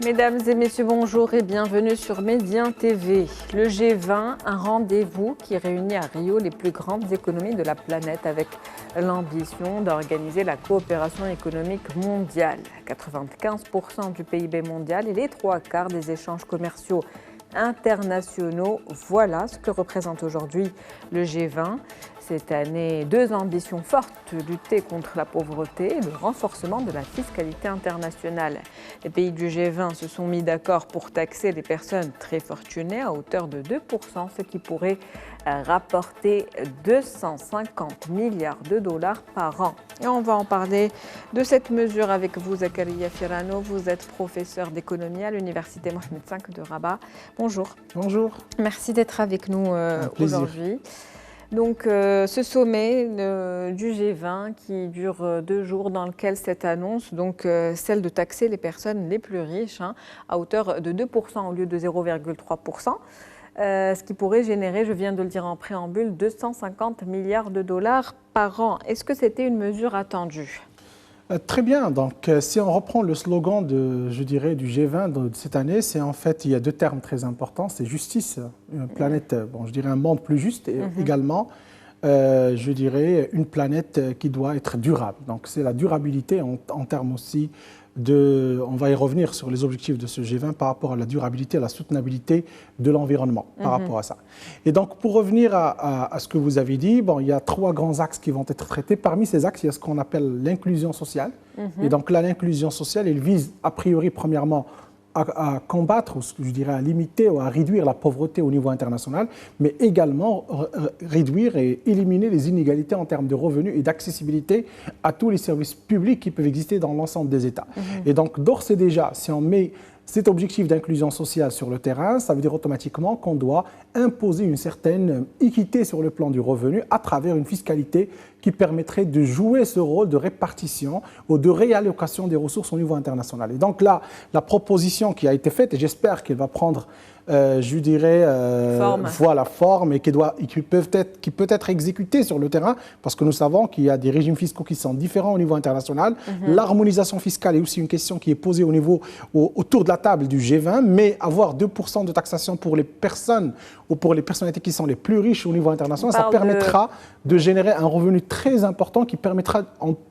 Mesdames et messieurs, bonjour et bienvenue sur Médien TV. Le G20, un rendez-vous qui réunit à Rio les plus grandes économies de la planète avec l'ambition d'organiser la coopération économique mondiale. 95% du PIB mondial et les 3/4 des échanges commerciaux internationaux. Voilà ce que représente aujourd'hui le G20. Cette année, deux ambitions fortes, lutter contre la pauvreté et le renforcement de la fiscalité internationale. Les pays du G20 se sont mis d'accord pour taxer les personnes très fortunées à hauteur de 2%, ce qui pourrait rapporter 250 milliards de dollars par an. Et on va en parler de cette mesure avec vous, Zakaria Firano. Vous êtes professeur d'économie à l'Université Mohamed V de Rabat. Bonjour. Bonjour. Merci d'être avec nous aujourd'hui. Donc, ce sommet du G20 qui dure 2 jours, dans lequel cette annonce, donc celle de taxer les personnes les plus riches à hauteur de 2% au lieu de 0,3%, ce qui pourrait générer, je viens de le dire en préambule, 250 milliards de dollars par an. Est-ce que c'était une mesure attendue ? Très bien. Donc, si on reprend le slogan du G20 de cette année, c'est en fait, il y a 2 termes très importants, c'est justice, une planète, un monde plus juste et également, une planète qui doit être durable. Donc, c'est la durabilité en termes aussi on va y revenir sur les objectifs de ce G20 par rapport à la durabilité, à la soutenabilité de l'environnement par rapport à ça. Et donc, pour revenir à ce que vous avez dit, il y a 3 grands axes qui vont être traités. Parmi ces axes, il y a ce qu'on appelle l'inclusion sociale. Et donc là, l'inclusion sociale, elle vise a priori, premièrement, à combattre, à limiter ou à réduire la pauvreté au niveau international, mais également réduire et éliminer les inégalités en termes de revenus et d'accessibilité à tous les services publics qui peuvent exister dans l'ensemble des États. Et donc, d'ores et déjà, si on met cet objectif d'inclusion sociale sur le terrain, ça veut dire automatiquement qu'on doit imposer une certaine équité sur le plan du revenu à travers une fiscalité qui permettrait de jouer ce rôle de répartition ou de réallocation des ressources au niveau international. Et donc là, la proposition qui a été faite, et j'espère qu'elle va prendre forme et qui peut être exécutée sur le terrain, parce que nous savons qu'il y a des régimes fiscaux qui sont différents au niveau international. L'harmonisation fiscale est aussi une question qui est posée autour de la table du G20, mais avoir 2% de taxation pour les personnes ou pour les personnalités qui sont les plus riches au niveau international, ça permettra de générer un revenu très important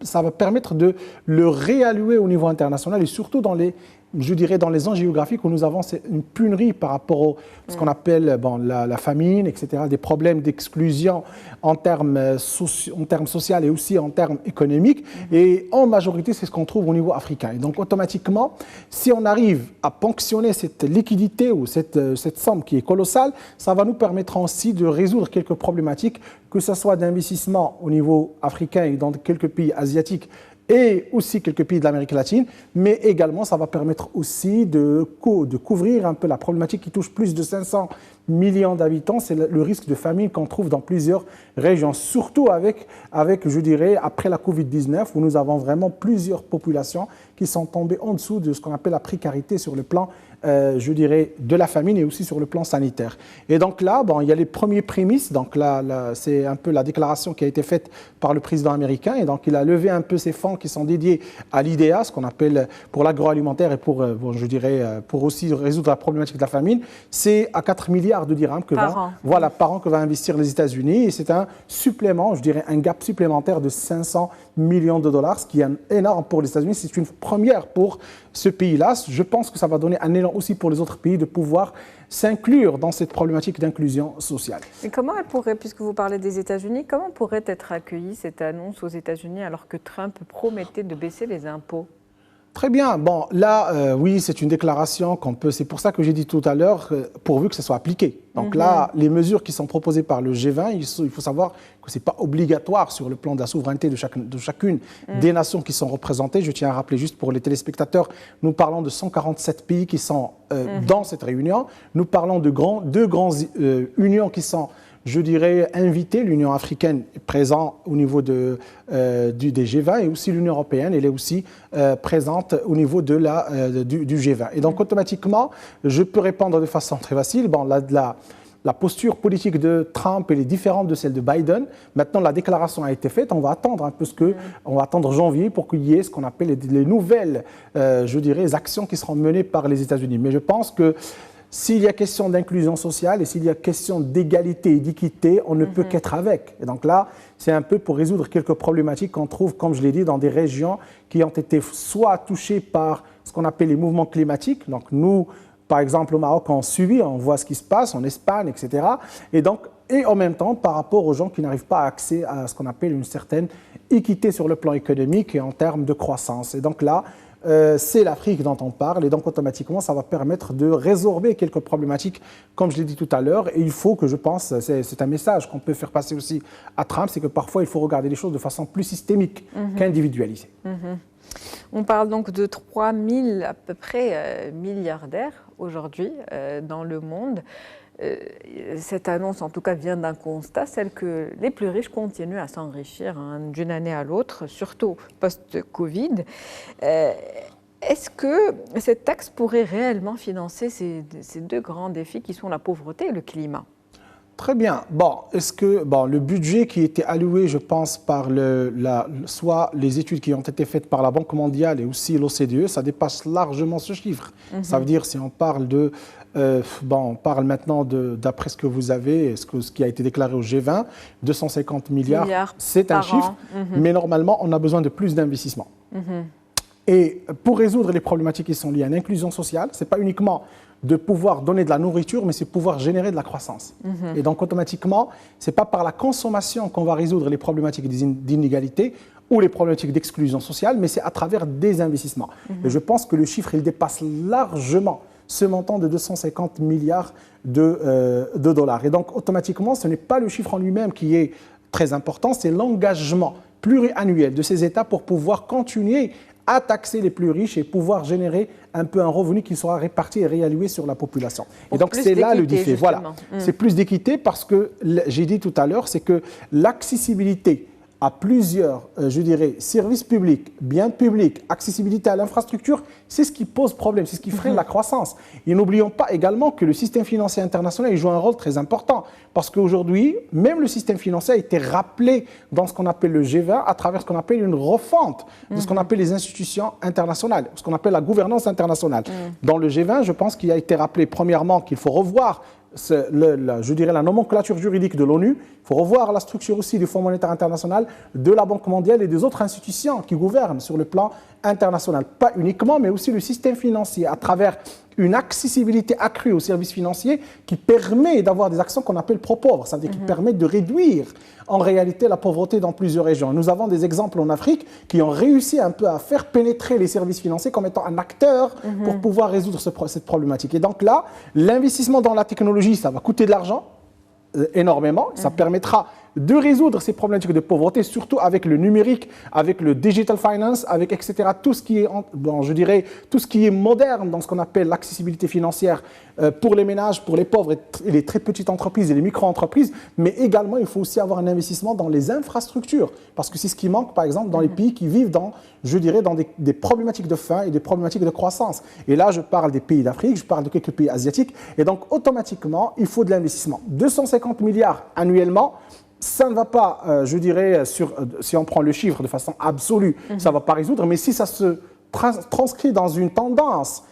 ça va permettre de le réallouer au niveau international et surtout dans les zones géographiques où nous avons une pénurie par rapport à ce qu'on appelle la famine, etc., des problèmes d'exclusion en termes sociaux et aussi en termes économiques. Et en majorité, c'est ce qu'on trouve au niveau africain. Et donc, automatiquement, si on arrive à ponctionner cette liquidité ou cette somme qui est colossale, ça va nous permettre aussi de résoudre quelques problématiques, que ce soit d'investissement au niveau africain et dans quelques pays asiatiques, et aussi quelques pays de l'Amérique latine, mais également ça va permettre aussi de couvrir un peu la problématique qui touche plus de 500 millions d'habitants, c'est le risque de famine qu'on trouve dans plusieurs régions, surtout avec après la Covid-19, où nous avons vraiment plusieurs populations qui sont tombées en dessous de ce qu'on appelle la précarité sur le plan de la famine et aussi sur le plan sanitaire. Et donc là, il y a les premiers prémices. Donc là, c'est un peu la déclaration qui a été faite par le président américain. Et donc, il a levé un peu ces fonds qui sont dédiés à l'IDEA, ce qu'on appelle pour l'agroalimentaire et pour aussi résoudre la problématique de la famine. C'est à 4 milliards de dirhams par an que va investir les États-Unis. Et c'est un supplément, un gap supplémentaire de 500 millions de dollars, ce qui est énorme pour les États-Unis. C'est une première pour ce pays-là. Je pense que ça va donner un élan aussi pour les autres pays de pouvoir s'inclure dans cette problématique d'inclusion sociale. Et comment elle pourrait, puisque vous parlez des États-Unis, comment pourrait être accueillie cette annonce aux États-Unis alors que Trump promettait de baisser les impôts ? Très bien. Oui, c'est une déclaration qu'on peut... C'est pour ça que j'ai dit tout à l'heure, pourvu que ça soit appliqué. Donc là, les mesures qui sont proposées par le G20, il faut savoir que ce n'est pas obligatoire sur le plan de la souveraineté de chacune des nations qui sont représentées. Je tiens à rappeler juste pour les téléspectateurs, nous parlons de 147 pays qui sont dans cette réunion. Nous parlons de deux grandes unions qui sont... inviter l'Union africaine présente au niveau des G20 et aussi l'Union européenne, elle est aussi présente au niveau du G20. Et donc, automatiquement, je peux répondre de façon très facile. la posture politique de Trump elle est différente de celle de Biden. Maintenant, la déclaration a été faite. On va attendre un peu on va attendre janvier pour qu'il y ait ce qu'on appelle les nouvelles, je dirais, actions qui seront menées par les États-Unis. Mais je pense que s'il y a question d'inclusion sociale et s'il y a question d'égalité et d'équité, on ne peut qu'être avec. Et donc là, c'est un peu pour résoudre quelques problématiques qu'on trouve, comme je l'ai dit, dans des régions qui ont été soit touchées par ce qu'on appelle les mouvements climatiques. Donc nous, par exemple, au Maroc, on suit, on voit ce qui se passe en Espagne, etc. Et en même temps, par rapport aux gens qui n'arrivent pas à accéder à ce qu'on appelle une certaine équité sur le plan économique et en termes de croissance. Et donc là, c'est l'Afrique dont on parle. Et donc, automatiquement, ça va permettre de résorber quelques problématiques, comme je l'ai dit tout à l'heure. Et il faut que, je pense, c'est un message qu'on peut faire passer aussi à Trump, c'est que parfois, il faut regarder les choses de façon plus systémique qu'individualisée. On parle donc de 3 000 à peu près milliardaires aujourd'hui dans le monde. Cette annonce, en tout cas, vient d'un constat, celle que les plus riches continuent à s'enrichir d'une année à l'autre, surtout post-Covid. Est-ce que cette taxe pourrait réellement financer ces deux grands défis qui sont la pauvreté et le climat ? Très bien. Le budget qui était alloué, je pense, par soit les études qui ont été faites par la Banque mondiale et aussi l'OCDE, ça dépasse largement ce chiffre. Ça veut dire, si on parle on parle maintenant d'après ce que vous avez, ce qui a été déclaré au G20, 250 milliards, c'est un chiffre, mais normalement, on a besoin de plus d'investissements. Et pour résoudre les problématiques qui sont liées à l'inclusion sociale, ce n'est pas uniquement de pouvoir donner de la nourriture, mais c'est pouvoir générer de la croissance. Et donc, automatiquement, ce n'est pas par la consommation qu'on va résoudre les problématiques d'inégalité ou les problématiques d'exclusion sociale, mais c'est à travers des investissements. Et je pense que le chiffre, il dépasse largement ce montant de 250 milliards de dollars. Et donc, automatiquement, ce n'est pas le chiffre en lui-même qui est très important, c'est l'engagement pluriannuel de ces États pour pouvoir continuer à taxer les plus riches et pouvoir générer un peu un revenu qui sera réparti et réalloué sur la population. Et donc c'est là le défi. Voilà, c'est plus d'équité parce que, j'ai dit tout à l'heure, c'est que l'accessibilité à plusieurs, je dirais, services publics, biens publics, accessibilité à l'infrastructure, c'est ce qui pose problème, c'est ce qui freine la croissance. Et n'oublions pas également que le système financier international il joue un rôle très important parce qu'aujourd'hui, même le système financier a été rappelé dans ce qu'on appelle le G20 à travers ce qu'on appelle une refonte de ce qu'on appelle les institutions internationales, ce qu'on appelle la gouvernance internationale. Dans le G20, je pense qu'il a été rappelé premièrement qu'il faut revoir je dirais la nomenclature juridique de l'ONU. Il faut revoir la structure aussi du Fonds monétaire international, de la Banque mondiale et des autres institutions qui gouvernent sur le plan international. Pas uniquement, mais aussi le système financier à travers une accessibilité accrue aux services financiers qui permet d'avoir des actions qu'on appelle pro-pauvres, c'est-à-dire qui permettent de réduire en réalité la pauvreté dans plusieurs régions. Nous avons des exemples en Afrique qui ont réussi un peu à faire pénétrer les services financiers comme étant un acteur pour pouvoir résoudre cette problématique. Et donc là, l'investissement dans la technologie, ça va coûter de l'argent, énormément, ça permettra de résoudre ces problématiques de pauvreté, surtout avec le numérique, avec le digital finance, avec etc. Tout ce qui est, je dirais, tout ce qui est moderne dans ce qu'on appelle l'accessibilité financière pour les ménages, pour les pauvres et les très petites entreprises et les micro-entreprises. Mais également, il faut aussi avoir un investissement dans les infrastructures, parce que c'est ce qui manque, par exemple, dans les pays qui vivent dans, je dirais, dans des problématiques de faim et des problématiques de croissance. Et là, je parle des pays d'Afrique, je parle de quelques pays asiatiques. Et donc, automatiquement, il faut de l'investissement. 250 milliards annuellement. Ça ne va pas, je dirais, si on prend le chiffre de façon absolue, ça ne va pas résoudre, mais si ça se transcrit dans une tendance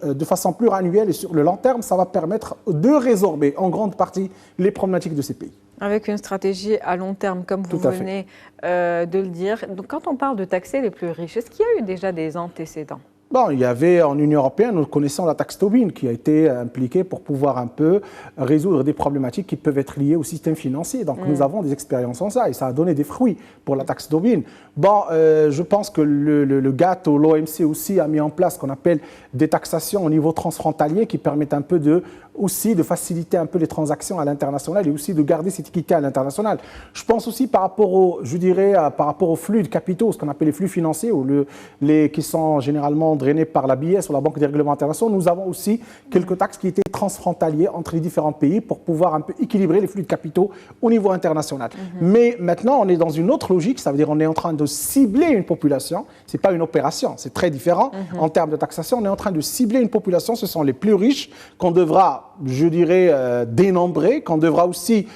de façon pluriannuelle et sur le long terme, ça va permettre de résorber en grande partie les problématiques de ces pays. Avec une stratégie à long terme, comme vous venez de le dire. Donc, quand on parle de taxer les plus riches, est-ce qu'il y a eu déjà des antécédents ? Bon, il y avait en Union européenne, nous connaissons la taxe Tobin qui a été impliquée pour pouvoir un peu résoudre des problématiques qui peuvent être liées au système financier. Donc nous avons des expériences en ça et ça a donné des fruits pour la taxe Tobin. Bon, je pense que le GATT ou l'OMC aussi a mis en place ce qu'on appelle des taxations au niveau transfrontalier qui permettent un peu aussi de faciliter un peu les transactions à l'international et aussi de garder cette équité à l'international. Je pense aussi par rapport aux flux de capitaux, ce qu'on appelle les flux financiers ou qui sont généralement drainés par la BIS ou la Banque des règlements internationaux, nous avons aussi quelques taxes qui étaient transfrontalières entre les différents pays pour pouvoir un peu équilibrer les flux de capitaux au niveau international. Mais maintenant, on est dans une autre logique, ça veut dire qu'on est en train de cibler une population, ce n'est pas une opération, c'est très différent en termes de taxation, on est en train de cibler une population, ce sont les plus riches qu'on devra je dirais, dénombrer, qu'on devra aussi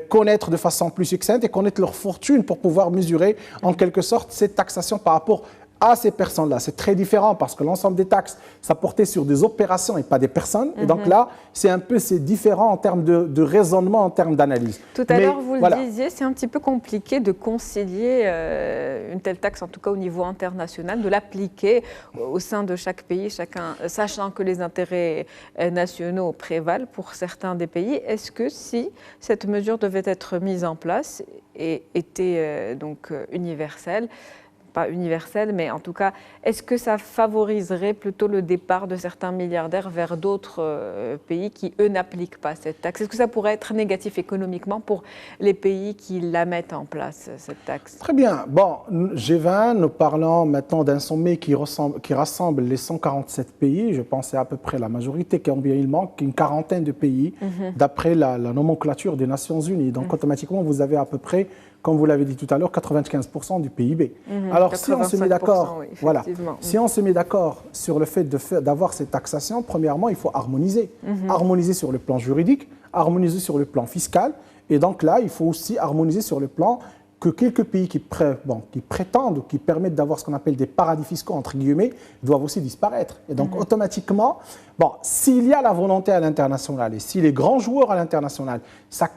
connaître de façon plus succincte et connaître leur fortune pour pouvoir mesurer en quelque sorte cette taxation par rapport à ces personnes-là. C'est très différent parce que l'ensemble des taxes, ça portait sur des opérations et pas des personnes. Et donc là, c'est différent en termes de raisonnement, en termes d'analyse. Tout à l'heure, vous le disiez, c'est un petit peu compliqué de concilier une telle taxe, en tout cas au niveau international, de l'appliquer au sein de chaque pays, sachant que les intérêts nationaux prévalent pour certains des pays. Est-ce que si cette mesure devait être mise en place et était donc universelle, pas universelle, mais en tout cas, est-ce que ça favoriserait plutôt le départ de certains milliardaires vers d'autres pays qui, eux, n'appliquent pas cette taxe? Est-ce que ça pourrait être négatif économiquement pour les pays qui la mettent en place, cette taxe? Très bien. Bon, G20, nous parlons maintenant d'un sommet qui rassemble les 147 pays. Je pense que c'est à peu près la majorité, combien il manque, une quarantaine de pays, d'après la nomenclature des Nations Unies. Donc, automatiquement, vous avez à peu près, comme vous l'avez dit tout à l'heure, 95% du PIB. Alors, si on se met d'accord, oui, voilà, si on se met d'accord sur le fait d'avoir cette taxation, premièrement, il faut harmoniser. Harmoniser sur le plan juridique, harmoniser sur le plan fiscal. Et donc là, il faut aussi harmoniser sur le plan que quelques pays qui prétendent ou qui permettent d'avoir ce qu'on appelle des paradis fiscaux, entre guillemets, doivent aussi disparaître. Et donc, automatiquement, s'il y a la volonté à l'international et si les grands joueurs à l'international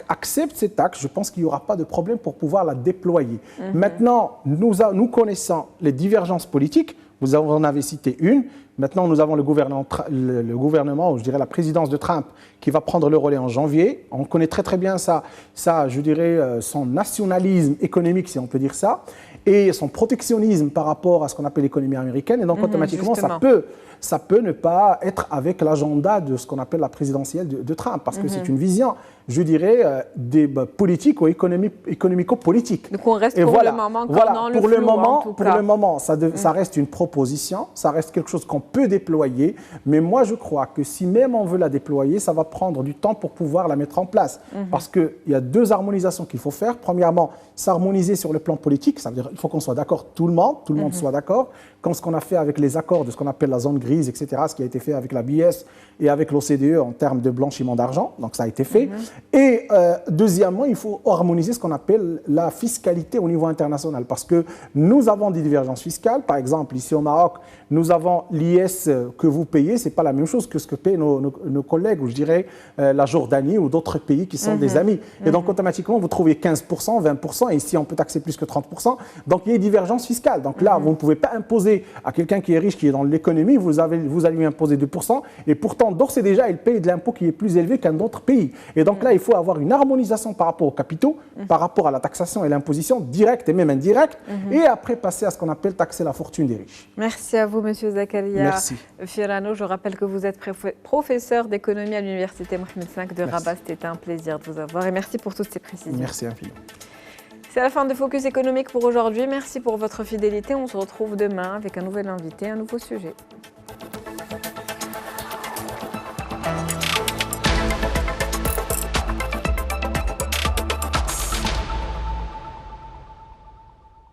acceptent ces taxes, je pense qu'il n'y aura pas de problème pour pouvoir la déployer. Maintenant, nous connaissons les divergences politiques. Vous en avez cité une. Maintenant, nous avons le gouvernement, ou je dirais la présidence de Trump, qui va prendre le relais en janvier. On connaît très bien je dirais, son nationalisme économique, si on peut dire ça, et son protectionnisme par rapport à ce qu'on appelle l'économie américaine. Et donc, automatiquement, ça peut ne pas être avec l'agenda de ce qu'on appelle la présidentielle de Trump, parce que c'est une vision, je dirais, politique ou économico-politique. Donc on reste le moment dans le flou, pour le moment, ça reste une proposition, ça reste quelque chose qu'on peut déployer, mais moi je crois que si même on veut la déployer, ça va prendre du temps pour pouvoir la mettre en place, parce qu'il y a deux harmonisations qu'il faut faire. Premièrement, s'harmoniser sur le plan politique, ça veut dire qu'il faut qu'on soit d'accord, tout le monde soit d'accord, comme ce qu'on a fait avec les accords de ce qu'on appelle la zone grise, etc., ce qui a été fait avec la BIS et avec l'OCDE en termes de blanchiment d'argent, donc ça a été fait. Et deuxièmement, il faut harmoniser ce qu'on appelle la fiscalité au niveau international, parce que nous avons des divergences fiscales. Par exemple, ici au Maroc, nous avons l'IS que vous payez, ce n'est pas la même chose que ce que paient nos collègues, ou je dirais la Jordanie ou d'autres pays qui sont des amis. Et donc automatiquement, vous trouvez 15%, 20%, et ici on peut taxer plus que 30%. Donc il y a une divergence fiscale. Donc là, vous ne pouvez pas imposer à quelqu'un qui est riche, qui est dans l'économie, vous allez lui imposer 2%, et pourtant, d'ores et déjà, il paye de l'impôt qui est plus élevé qu'un autre pays. Et donc là, il faut avoir une harmonisation par rapport aux capitaux, par rapport à la taxation et l'imposition directe et même indirecte, et après passer à ce qu'on appelle taxer la fortune des riches. Merci à vous, Monsieur Zakaria. Merci. Firano, je rappelle que vous êtes professeur d'économie à l'Université Mohamed V de Rabat. C'était un plaisir de vous avoir et merci pour toutes ces précisions. Merci infiniment. C'est la fin de Focus économique pour aujourd'hui. Merci pour votre fidélité. On se retrouve demain avec un nouvel invité, un nouveau sujet.